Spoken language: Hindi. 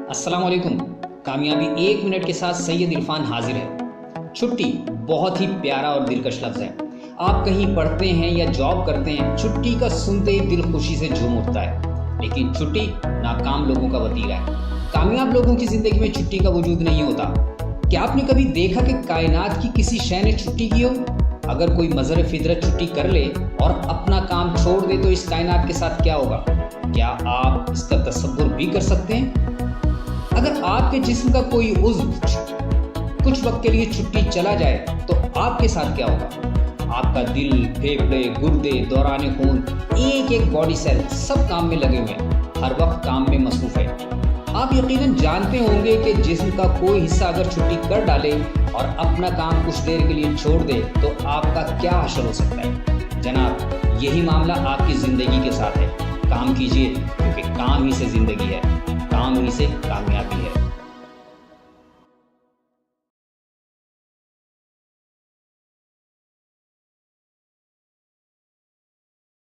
अस्सलाम वालेकुम। कामयाबी एक मिनट के साथ सैयद इरफान हाजिर है। छुट्टी बहुत ही प्यारा और दिलकश लफ्ज़ है। आप कहीं पढ़ते हैं या जॉब करते हैं, छुट्टी का सुनते ही दिल खुशी से झूम उठता है। लेकिन छुट्टी नाकाम लोगों का वतीरा है। कामयाब लोगों की ज़िंदगी में छुट्टी का वजूद नहीं होता। क्या आपने कभी देखा कि कायनात की किसी शय ने छुट्टी की हो? अगर कोई मज़र फितरत छुट्टी कर ले और अपना काम छोड़ दे तो इस कायनात के साथ क्या होगा? क्या आप इसका तसव्वुर भी कर सकते हैं? अगर आपके जिस्म का कोई उज़्व कुछ वक्त के लिए छुट्टी चला जाए तो आपके साथ क्या होगा? आपका दिल, फेफड़े, गुर्दे, दौरान खून, एक एक बॉडी सेल सब काम में लगे हुए हैं, हर वक्त काम में मसरूफ़ है। आप यकीनन जानते होंगे कि जिस्म का कोई हिस्सा अगर छुट्टी कर डाले और अपना काम कुछ देर के लिए छोड़ दे तो आपका क्या हशर हो सकता है। जनाब, यही मामला आपकी ज़िंदगी के साथ है। काम कीजिए, क्योंकि काम ही से ज़िंदगी है, काम ही से कामयाबी है।